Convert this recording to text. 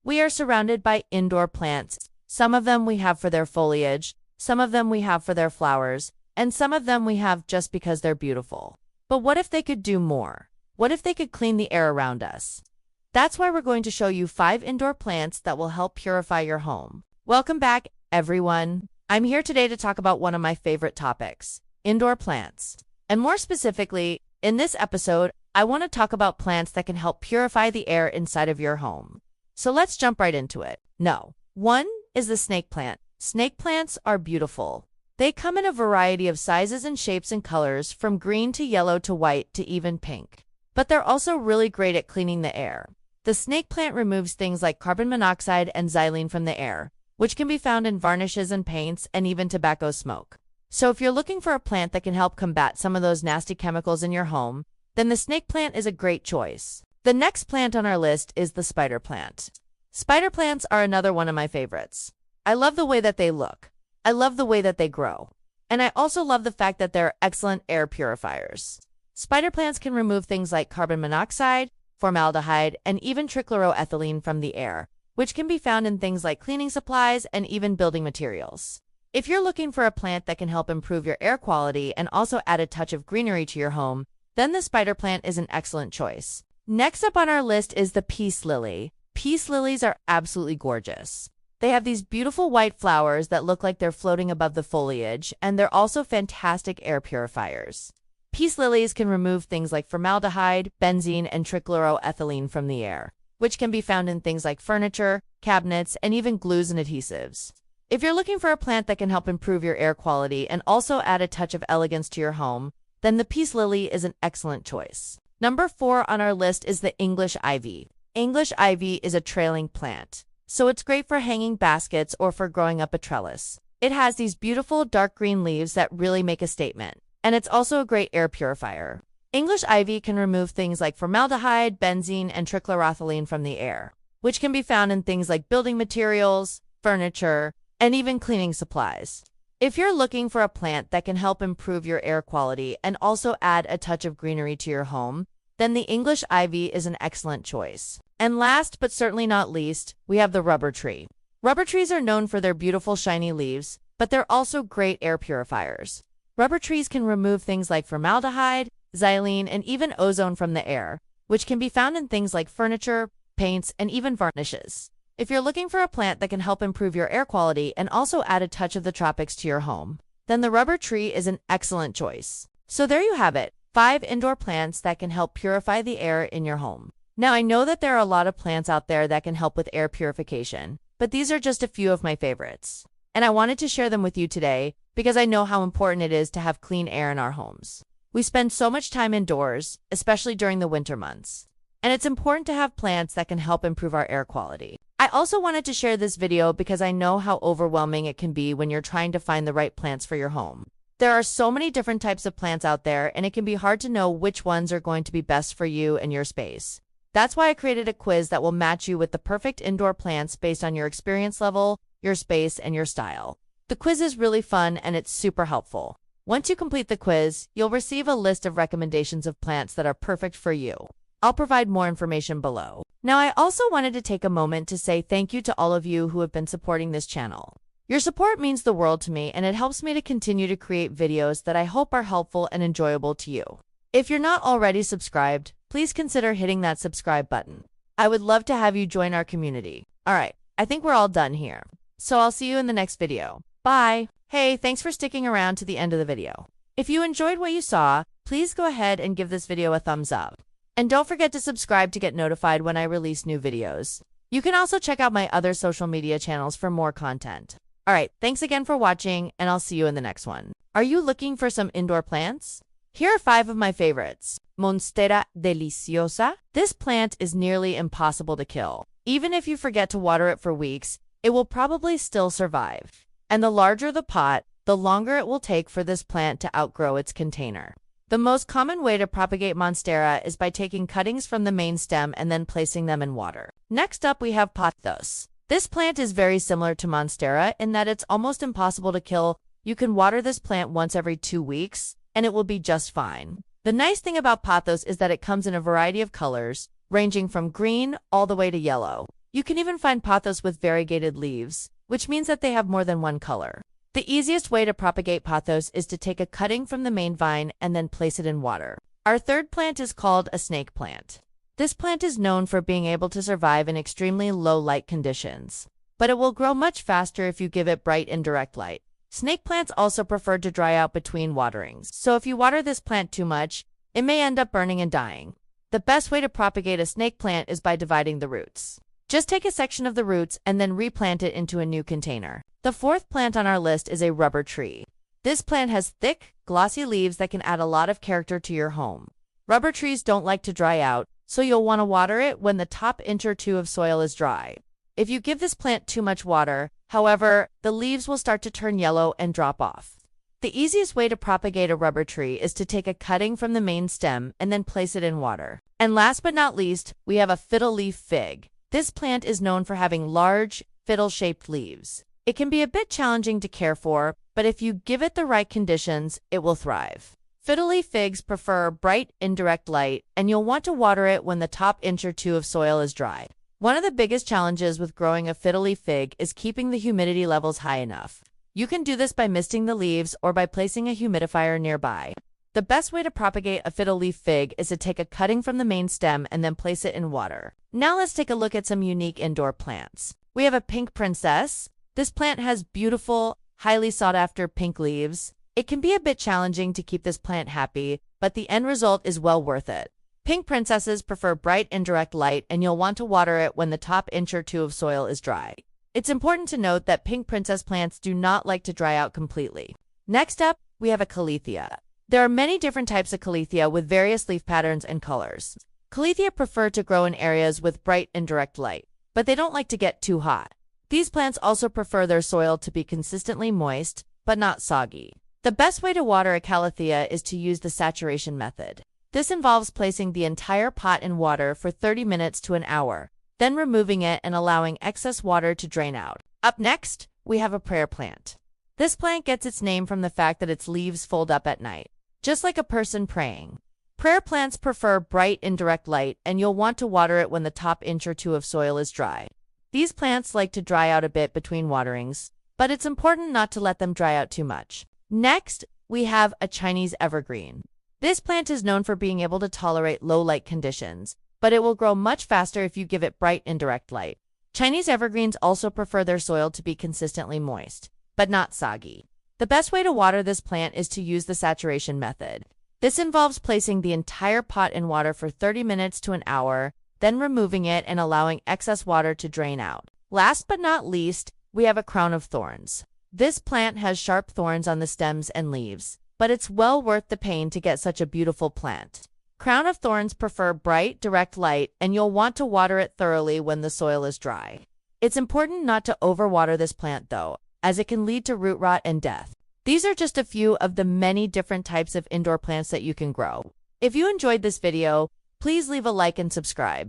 We are surrounded by indoor plants. Some of them we have for their foliage, some of them we have for their flowers, and some of them we have just because they're beautiful. But what if they could do more? What if they could clean the air around us? That's why we're going to show you 5 indoor plants that will help purify your home. Welcome back, everyone. I'm here today to talk about one of my favorite topics, indoor plants. And more specifically, in this episode, I want to talk about plants that can help purify the air inside of your home. So let's jump right into it. No. 1 is the snake plant. Snake plants are beautiful. They come in a variety of sizes and shapes and colors, from green to yellow to white to even pink. But they're also really great at cleaning the air. The snake plant removes things like carbon monoxide and xylene from the air, which can be found in varnishes and paints and even tobacco smoke. So if you're looking for a plant that can help combat some of those nasty chemicals in your home, then the snake plant is a great choice. The next plant on our list is the spider plant. Spider plants are another one of my favorites. I love the way that they look. I love the way that they grow. And I also love the fact that they're excellent air purifiers. Spider plants can remove things like carbon monoxide, formaldehyde, and even trichloroethylene from the air, which can be found in things like cleaning supplies and even building materials. If you're looking for a plant that can help improve your air quality and also add a touch of greenery to your home, then the spider plant is an excellent choice. Next up on our list is the peace lily. Peace lilies are absolutely gorgeous. They have these beautiful white flowers that look like they're floating above the foliage, and they're also fantastic air purifiers. Peace lilies can remove things like formaldehyde, benzene, and trichloroethylene from the air, which can be found in things like furniture, cabinets, and even glues and adhesives. If you're looking for a plant that can help improve your air quality and also add a touch of elegance to your home, then the peace lily is an excellent choice. Number 4 on our list is the English ivy. English ivy is a trailing plant, so it's great for hanging baskets or for growing up a trellis. It has these beautiful dark green leaves that really make a statement, and it's also a great air purifier. English ivy can remove things like formaldehyde, benzene, and trichloroethylene from the air, which can be found in things like building materials, furniture, and even cleaning supplies. If you're looking for a plant that can help improve your air quality and also add a touch of greenery to your home, then the English ivy is an excellent choice. And last but certainly not least, we have the rubber tree. Rubber trees are known for their beautiful shiny leaves, but they're also great air purifiers. Rubber trees can remove things like formaldehyde, xylene, and even ozone from the air, which can be found in things like furniture, paints, and even varnishes. If you're looking for a plant that can help improve your air quality and also add a touch of the tropics to your home, then the rubber tree is an excellent choice. So there you have it, 5 indoor plants that can help purify the air in your home. Now, I know that there are a lot of plants out there that can help with air purification, but these are just a few of my favorites. And I wanted to share them with you today because I know how important it is to have clean air in our homes. We spend so much time indoors, especially during the winter months, and it's important to have plants that can help improve our air quality. I also wanted to share this video because I know how overwhelming it can be when you're trying to find the right plants for your home. There are so many different types of plants out there, and it can be hard to know which ones are going to be best for you and your space. That's why I created a quiz that will match you with the perfect indoor plants based on your experience level, your space, and your style. The quiz is really fun and it's super helpful. Once you complete the quiz, you'll receive a list of recommendations of plants that are perfect for you. I'll provide more information below. Now, I also wanted to take a moment to say thank you to all of you who have been supporting this channel. Your support means the world to me, and it helps me to continue to create videos that I hope are helpful and enjoyable to you. If you're not already subscribed, please consider hitting that subscribe button. I would love to have you join our community. Alright, I think we're all done here. So I'll see you in the next video. Bye! Hey, thanks for sticking around to the end of the video. If you enjoyed what you saw, please go ahead and give this video a thumbs up. And don't forget to subscribe to get notified when I release new videos. You can also check out my other social media channels for more content. Alright, thanks again for watching, and I'll see you in the next one. Are you looking for some indoor plants? Here are 5 of my favorites. Monstera deliciosa. This plant is nearly impossible to kill. Even if you forget to water it for weeks, it will probably still survive. And the larger the pot, the longer it will take for this plant to outgrow its container. The most common way to propagate Monstera is by taking cuttings from the main stem and then placing them in water. Next up, we have pothos. This plant is very similar to Monstera in that it's almost impossible to kill. You can water this plant once every 2 weeks, and it will be just fine. The nice thing about pothos is that it comes in a variety of colors, ranging from green all the way to yellow. You can even find pothos with variegated leaves, which means that they have more than one color. The easiest way to propagate pothos is to take a cutting from the main vine and then place it in water. Our third plant is called a snake plant. This plant is known for being able to survive in extremely low light conditions, but it will grow much faster if you give it bright and direct light. Snake plants also prefer to dry out between waterings, so if you water this plant too much, it may end up burning and dying. The best way to propagate a snake plant is by dividing the roots. Just take a section of the roots and then replant it into a new container. The fourth plant on our list is a rubber tree. This plant has thick, glossy leaves that can add a lot of character to your home. Rubber trees don't like to dry out, so you'll want to water it when the top inch or two of soil is dry. If you give this plant too much water, however, the leaves will start to turn yellow and drop off. The easiest way to propagate a rubber tree is to take a cutting from the main stem and then place it in water. And last but not least, we have a fiddle leaf fig. This plant is known for having large, fiddle-shaped leaves. It can be a bit challenging to care for, but if you give it the right conditions, it will thrive. Fiddle leaf figs prefer bright, indirect light, and you'll want to water it when the top inch or two of soil is dry. One of the biggest challenges with growing a fiddle leaf fig is keeping the humidity levels high enough. You can do this by misting the leaves or by placing a humidifier nearby. The best way to propagate a fiddle leaf fig is to take a cutting from the main stem and then place it in water. Now let's take a look at some unique indoor plants. We have a pink princess. This plant has beautiful, highly sought-after pink leaves. It can be a bit challenging to keep this plant happy, but the end result is well worth it. Pink princesses prefer bright indirect light, and you'll want to water it when the top inch or two of soil is dry. It's important to note that pink princess plants do not like to dry out completely. Next up, we have a calathea. There are many different types of calathea with various leaf patterns and colors. Calathea prefer to grow in areas with bright indirect light, but they don't like to get too hot. These plants also prefer their soil to be consistently moist, but not soggy. The best way to water a calathea is to use the saturation method. This involves placing the entire pot in water for 30 minutes to an hour, then removing it and allowing excess water to drain out. Up next, we have a prayer plant. This plant gets its name from the fact that its leaves fold up at night, just like a person praying. Prayer plants prefer bright indirect light, and you'll want to water it when the top inch or two of soil is dry. These plants like to dry out a bit between waterings, but it's important not to let them dry out too much. Next, we have a Chinese evergreen. This plant is known for being able to tolerate low light conditions, but it will grow much faster if you give it bright indirect light. Chinese evergreens also prefer their soil to be consistently moist, but not soggy. The best way to water this plant is to use the saturation method. This involves placing the entire pot in water for 30 minutes to an hour, then removing it and allowing excess water to drain out. Last but not least, we have a crown of thorns. This plant has sharp thorns on the stems and leaves, but it's well worth the pain to get such a beautiful plant. Crown of thorns prefer bright, direct light, and you'll want to water it thoroughly when the soil is dry. It's important not to overwater this plant though, as it can lead to root rot and death. These are just a few of the many different types of indoor plants that you can grow. If you enjoyed this video, please leave a like and subscribe.